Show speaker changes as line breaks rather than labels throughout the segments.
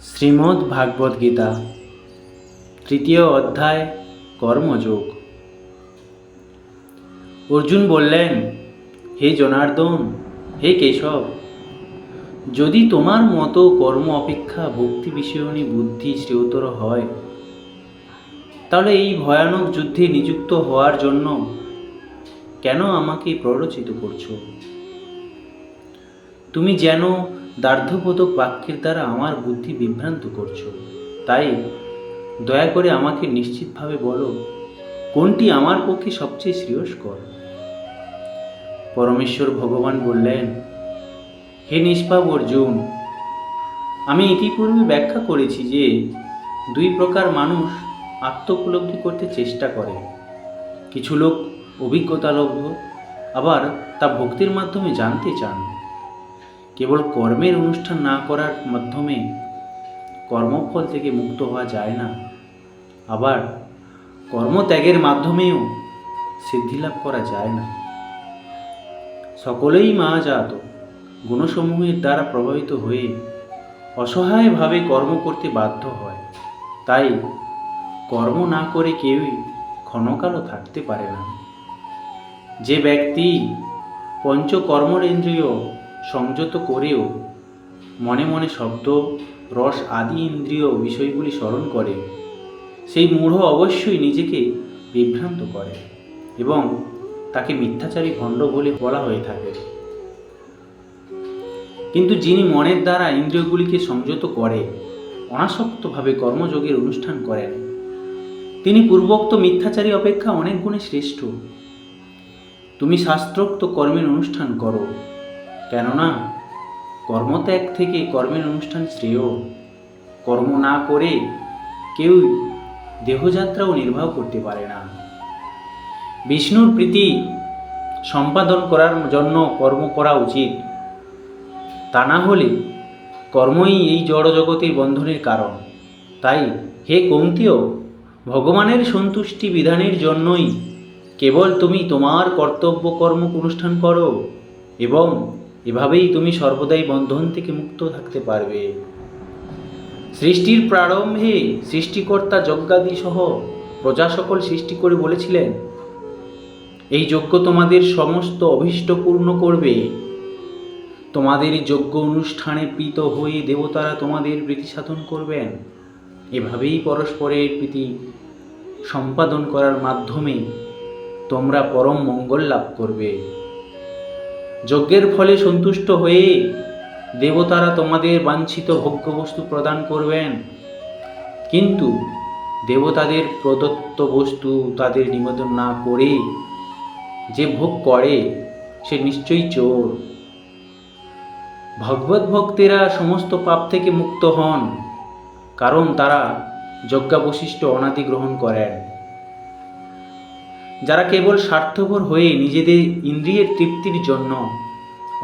শ্রীমদ্ ভাগবত গীতা তৃতীয় অধ্যায় কর্মযোগ। অর্জুন বললেন, হে জনার্দন, হে কেশব, যদি তোমার মতো কর্ম অপেক্ষা ভক্তি বিষয়নী বুদ্ধি শ্রেয়তর হয়, তাহলে এই ভয়ানক যুদ্ধে নিযুক্ত হওয়ার জন্য কেন আমাকে প্ররোচিত করছো? তুমি যেন দ্বার্থবোধক বাক্যের দ্বারা আমার বুদ্ধি বিভ্রান্ত করছো। তাই দয়া করে আমাকে নিশ্চিতভাবে বলো, কোনটি আমার পক্ষে সবচেয়ে শ্রেয়স্কর? পরমেশ্বর ভগবান বললেন, হে নিষ্পাপ অর্জুন, আমি ইতিপূর্বে ব্যাখ্যা করেছি যে দুই প্রকার মানুষ আত্মোপলব্ধি করতে চেষ্টা করে। কিছু লোক অভিজ্ঞতালব্ধ, আবার তা ভক্তির মাধ্যমে জানতে চান। কেবল কর্মের অনুষ্ঠান না করার মাধ্যমে কর্মফল থেকে মুক্ত হওয়া যায় না, আবার কর্মত্যাগের মাধ্যমেও সিদ্ধিলাভ করা যায় না। সকলেই মায়াজাত গুণসমূহের দ্বারা প্রভাবিত হয়ে অসহায়ভাবে কর্ম করতে বাধ্য হয়। তাই কর্ম না করে কেউই ক্ষণকালও থাকতে পারে না। যে ব্যক্তি পঞ্চকর্মেন্দ্রিয় সংযত করেও মনে মনে শব্দ, রস আদি ইন্দ্রিয় বিষয়গুলি স্মরণ করে, সেই মূঢ় অবশ্যই নিজেকে বিভ্রান্ত করে এবং তাকে মিথ্যাচারী ভণ্ড বলে বলা হয়ে থাকে। কিন্তু যিনি মনের দ্বারা ইন্দ্রিয়গুলিকে সংযত করে অনাসক্তভাবে কর্মযোগের অনুষ্ঠান করেন, তিনি পূর্বোক্ত মিথ্যাচারী অপেক্ষা অনেক গুণে শ্রেষ্ঠ। তুমি শাস্ত্রোক্ত কর্মের অনুষ্ঠান করো, কেননা কর্মত্যাগ থেকে কর্মের অনুষ্ঠান শ্রেয়। কর্ম না করে কেউ দেহযাত্রাও নির্বাহ করতে পারে না। বিষ্ণুর প্রীতি সম্পাদন করার জন্য কর্ম করা উচিত, তা না হলে কর্মই এই জড়জগতের বন্ধনের কারণ। তাই হে কৌন্তেয়, ভগবানের সন্তুষ্টি বিধানের জন্যই কেবল তুমি তোমার কর্তব্য কর্ম অনুষ্ঠান করো, এবং এভাবেই তুমি সর্বদাই বন্ধন থেকে মুক্ত থাকতে পারবে। সৃষ্টির প্রারম্ভে সৃষ্টিকর্তা যজ্ঞাদি সহ প্রজা সকল সৃষ্টি করে বলেছিলেন, এই যজ্ঞ তোমাদের সমস্ত অভীষ্ট পূর্ণ করবে। তোমাদের যজ্ঞ অনুষ্ঠানে প্রীত হয়ে দেবতারা তোমাদের প্রীতি সাধন করবেন। এভাবেই পরস্পরের প্রীতি সম্পাদন করার মাধ্যমে তোমরা পরম মঙ্গল লাভ করবে। যজ্ঞের ফলে সন্তুষ্ট হয়ে দেবতারা তোমাদের বাঞ্ছিত ভোগ্যবস্তু প্রদান করবেন, কিন্তু দেবতাদের প্রদত্ত বস্তু তাদের নিবেদন না করে যে ভোগ করে সে নিশ্চয়ই চোর। ভগবত ভক্তেরা সমস্ত পাপ থেকে মুক্ত হন, কারণ তারা যজ্ঞাবশিষ্ট অনাদি গ্রহণ করেন। যারা কেবল স্বার্থপর হয়ে নিজেদের ইন্দ্রিয়ের তৃপ্তির জন্য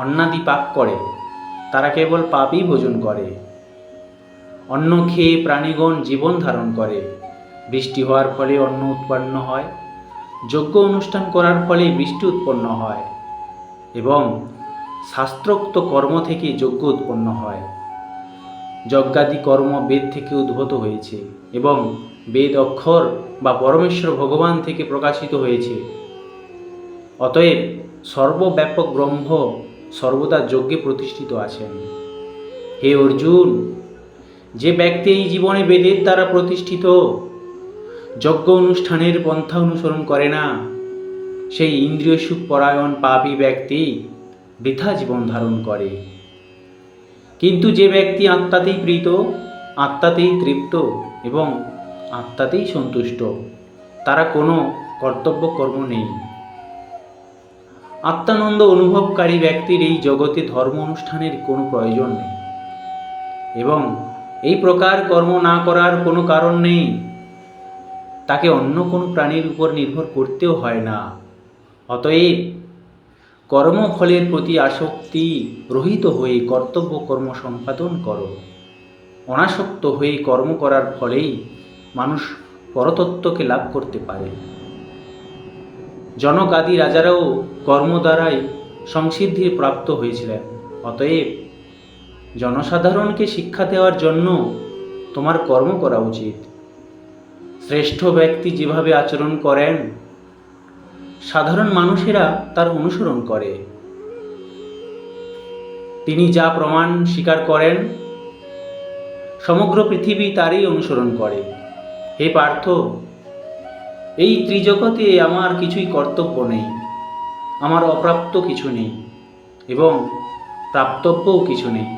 অন্নাদি পাপ করে, তারা কেবল পাপই ভোজন করে। অন্ন খেয়ে প্রাণীগণ জীবন ধারণ করে। বৃষ্টি হওয়ার ফলে অন্ন উৎপন্ন হয়, যজ্ঞ অনুষ্ঠান করার ফলে বৃষ্টি উৎপন্ন হয়, এবং শাস্ত্রোক্ত কর্ম থেকে যজ্ঞ উৎপন্ন হয়। যজ্ঞাদি কর্ম বেদ থেকে উদ্ভূত হয়েছে এবং বেদ অক্ষর বা পরমেশ্বর ভগবান থেকে প্রকাশিত হয়েছে। অতএব সর্বব্যাপক ব্রহ্ম সর্বদা যজ্ঞে প্রতিষ্ঠিত আছেন। হে অর্জুন, যে ব্যক্তি এই জীবনে বেদের দ্বারা প্রতিষ্ঠিত যজ্ঞ অনুষ্ঠানের পন্থা অনুসরণ করে না, সেই ইন্দ্রিয় সুখ পরায়ণ পাপী ব্যক্তি বৃথা জীবন ধারণ করে। কিন্তু যে ব্যক্তি আত্মাতেই প্রীত, আত্মাতেই তৃপ্ত এবং আত্মাতেই সন্তুষ্ট, তারা কোনো কর্তব্য কর্ম নেই। আত্মানন্দ অনুভবকারী ব্যক্তির এই জগতে ধর্ম অনুষ্ঠানের কোনো প্রয়োজন নেই, এবং এই প্রকার কর্ম না করার কোনো কারণ নেই। তাকে অন্য কোনো প্রাণীর উপর নির্ভর করতেও হয় না। অতএব কর্মফলের প্রতি আসক্তি রহিত হয়ে কর্তব্য কর্ম সম্পাদন করো। অনাসক্ত হয়ে কর্ম করার ফলেই মানুষ পরতত্ত্বকে লাভ করতে পারে। জনক আদি রাজারাও কর্ম দ্বারাই সংসিদ্ধির প্রাপ্ত হয়েছিলেন। অতএব জনসাধারণকে শিক্ষা দেওয়ার জন্য তোমার কর্ম করা উচিত। শ্রেষ্ঠ ব্যক্তি যেভাবে আচরণ করেন, সাধারণ মানুষেরা তার অনুসরণ করে। তিনি যা প্রমাণ স্বীকার করেন, সমগ্র পৃথিবী তারই অনুসরণ করে। হে পার্থ, এই ত্রিজগতে আমার কিছুই কর্তব্য নেই, আমার অপ্রাপ্ত কিছু নেই এবং প্রাপ্তব্যও কিছু নেই,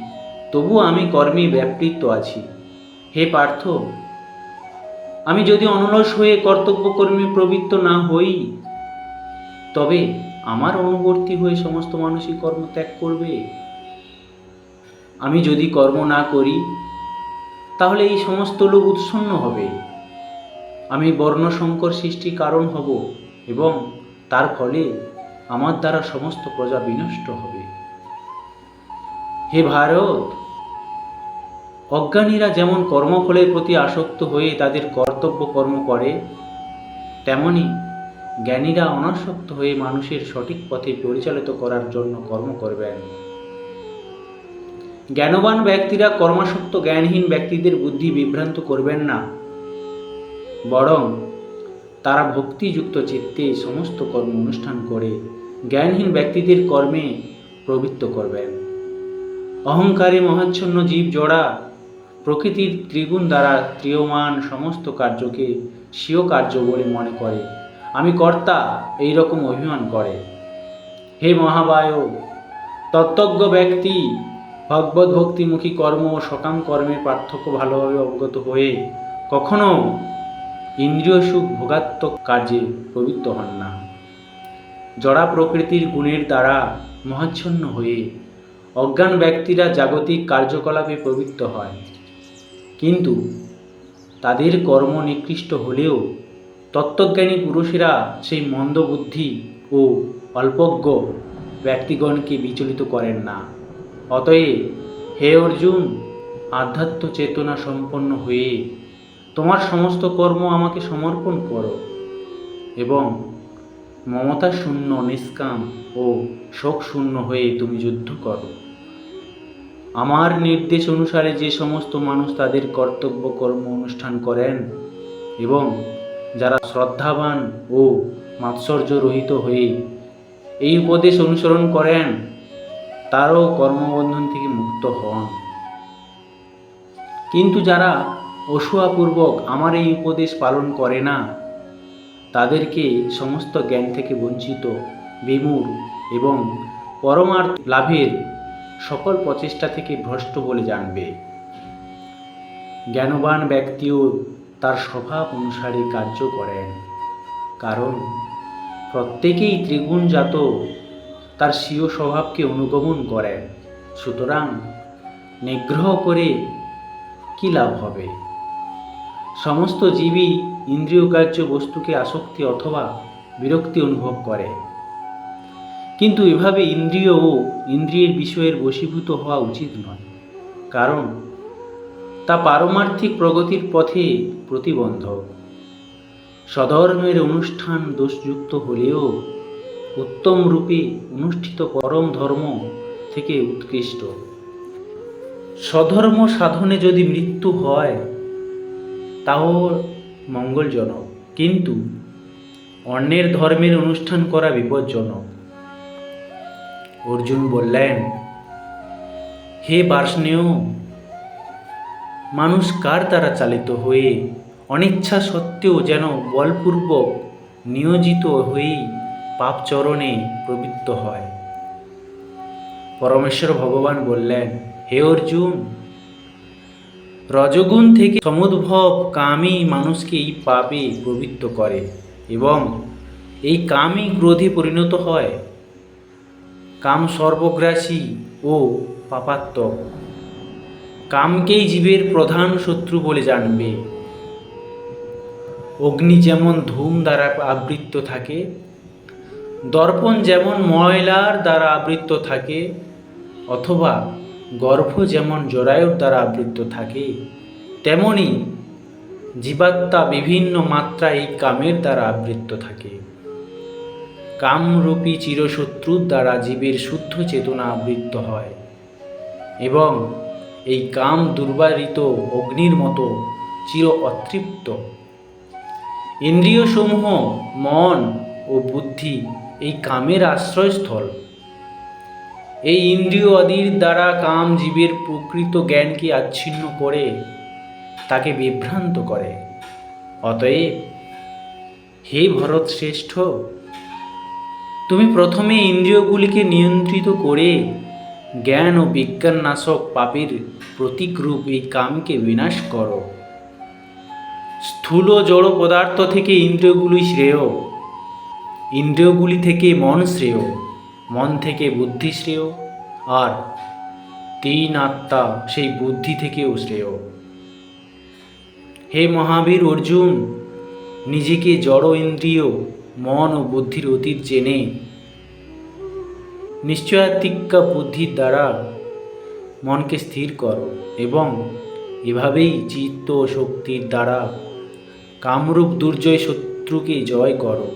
তবু আমি কর্মে ব্যাপৃত আছি। হে পার্থ, আমি যদি অনলস হয়ে কর্তব্য কর্মে প্রবৃত্ত না হই, তবে আমার অনুবর্তী হয়ে সমস্ত মানুষই কর্ম ত্যাগ করবে। আমি যদি কর্ম না করি, তাহলে এই সমস্ত লোক উৎসন্ন হবে। আমি বর্ণসংকর সৃষ্টির কারণ হব এবং তার ফলে আমার দ্বারা সমস্ত প্রজা বিনষ্ট হবে। হে ভারত, অজ্ঞানীরা যেমন কর্মফলের প্রতি আসক্ত হয়ে তাদের কর্তব্য কর্ম করে, তেমনি জ্ঞানীরা অনাসক্ত হয়ে মানুষের সঠিক পথে পরিচালিত করার জন্য কর্ম করবেন। জ্ঞানবান ব্যক্তিরা কর্মাসক্ত জ্ঞানহীন ব্যক্তিদের বুদ্ধি বিভ্রান্ত করবেন না, বরং তারা ভক্তিযুক্ত চিত্তে সমস্ত কর্ম অনুষ্ঠান করে জ্ঞানহীন ব্যক্তিদের কর্মে প্রবৃত্ত করবেন। অহংকারী মহাচ্ছন্ন জীব জড়া প্রকৃতির ত্রিগুণ দ্বারা ত্রিয়মান সমস্ত কার্যকে স্বীয় কার্য বলে মনে করে, আমি কর্তা এই রকম অভিমান করে। হে মহাবায়ু, তত্ত্বজ্ঞ ব্যক্তি ভগবত ভক্তিমুখী কর্ম ও সকাম কর্মের পার্থক্য ভালোভাবে অবগত হয়ে কখনো ইন্দ্রিয় সুখ ভোগাত্মক কার্যে প্রবৃত্ত হন না। জড়া প্রকৃতির গুণের দ্বারা মহাচ্ছন্ন হয়ে অজ্ঞান ব্যক্তিরা জাগতিক কার্যকলাপে প্রবৃত্ত হয়, কিন্তু তাদের কর্ম নিকৃষ্ট হলেও তত্ত্বজ্ঞানী পুরুষেরা সেই মন্দবুদ্ধি ও অল্পজ্ঞ ব্যক্তিগণকে বিচলিত করেন না। অতএব হে অর্জুন, আধ্যাত্ম চেতনা সম্পন্ন হয়ে তোমার সমস্ত কর্ম আমাকে সমর্পণ করো এবং মমতা শূন্য, নিষ্কাম ও শোক শূন্য হয়ে তুমি যুদ্ধ করো। আমার নির্দেশ অনুসারে যে সমস্ত মানুষ তাদের কর্তব্য কর্ম অনুষ্ঠান করেন এবং যারা শ্রদ্ধাবান ও মাৎসর্য রহিত হয়ে এই উপদেশ অনুসরণ করেন, তারাও কর্মবন্ধন থেকে মুক্ত হন। কিন্তু যারা অসূয়াপূর্বক আমার এই উপদেশ পালন করে না, তাদেরকে সমস্ত জ্ঞান থেকে বঞ্চিত, বিমূঢ় এবং পরমার্থ লাভের সকল প্রচেষ্টা থেকে ভ্রষ্ট বলে জানবে। জ্ঞানবান ব্যক্তিও তার স্বভাব অনুসারে কার্য করেন, কারণ প্রত্যেকেই ত্রিগুণজাত তার স্বীয় স্বভাবকে অনুগমন করেন। সুতরাং নিগ্রহ করে কি লাভ হবে? সমস্ত জীবই ইন্দ্রিয়গ্রাহ্য বস্তুকে আসক্তি অথবা বিরক্তি অনুভব করে, কিন্তু এভাবে ইন্দ্রিয় ও ইন্দ্রিয়ের বিষয়ের বশীভূত হওয়া উচিত নয়, কারণ তা পারমার্থিক প্রগতির পথে প্রতিবন্ধক। স্বধর্মের অনুষ্ঠান দোষযুক্ত হলেও উত্তম রূপে অনুষ্ঠিত পরম ধর্ম থেকে উৎকৃষ্ট। স্বধর্ম সাধনে যদি মৃত্যু হয় তাও মঙ্গলজনক, কিন্তু অন্যের ধর্মের অনুষ্ঠান করা বিপজ্জনক। অর্জুন বললেন, হে পার্শনেয়, মানুষ কার দ্বারা চালিত হয়ে অনিচ্ছা সত্ত্বেও যেন বলপূর্বক নিয়োজিত হয়েই পাপচরণে প্রবৃত্ত হয়। পরমেশ্বর ভগবান বললেন, হে অর্জুন, রজগুণ থেকে সমুদ্ভব কামই মানুষকে এই পাপে প্রবৃত্ত করে এবং এই কামই ক্রোধে পরিণত হয়। কাম সর্বগ্রাসী ও পাপাত্মক। কামকেই জীবের প্রধান শত্রু বলে জানবে। অগ্নি যেমন ধূম দ্বারা আবৃত থাকে, দর্পণ যেমন ময়লার দ্বারা আবৃত থাকে, অথবা গর্ভ যেমন জরায়ুর দ্বারা আবৃত থাকে, তেমনি জীবাত্মা বিভিন্ন মাত্রায় এই কামের দ্বারা আবৃত থাকে। কামরূপী চিরশত্রুর দ্বারা জীবের শুদ্ধ চেতনা আবৃত হয় এবং এই কাম দুর্বারিত অগ্নির মতো চির অতৃপ্ত। ইন্দ্রিয়সমূহ মন ও বুদ্ধি এই কামের আশ্রয়স্থল। এই ইন্দ্রিয় আদির দ্বারা কাম জীবের প্রকৃত জ্ঞানকে আচ্ছিন্ন করে তাকে বিভ্রান্ত করে। অতএব হে ভরত শ্রেষ্ঠ, তুমি প্রথমে ইন্দ্রিয়গুলিকে নিয়ন্ত্রিত করে জ্ঞান ও বিজ্ঞান নাশক পাপের প্রতীকরূপ এই কামকে বিনাশ করো। স্থূল জড় পদার্থ থেকে ইন্দ্রিয়গুলি শ্রেয়, ইন্দ্রিয়গুলি থেকে মন শ্রেয়, মন থেকে বুদ্ধি শ্রেয়, আর তিন আত্মা সেই বুদ্ধি থেকেও শ্রেয়। হে মহাবীর অর্জুন, নিজেকে জড় ইন্দ্রিয় মন ও বুদ্ধির অতীত জেনে নিশ্চয়াত্মিকা বুদ্ধির দ্বারা মনকে স্থির করো এবং এভাবেই চিত্ত ও শক্তির দ্বারা কামরূপ দুর্জয় শত্রুকে জয় করো।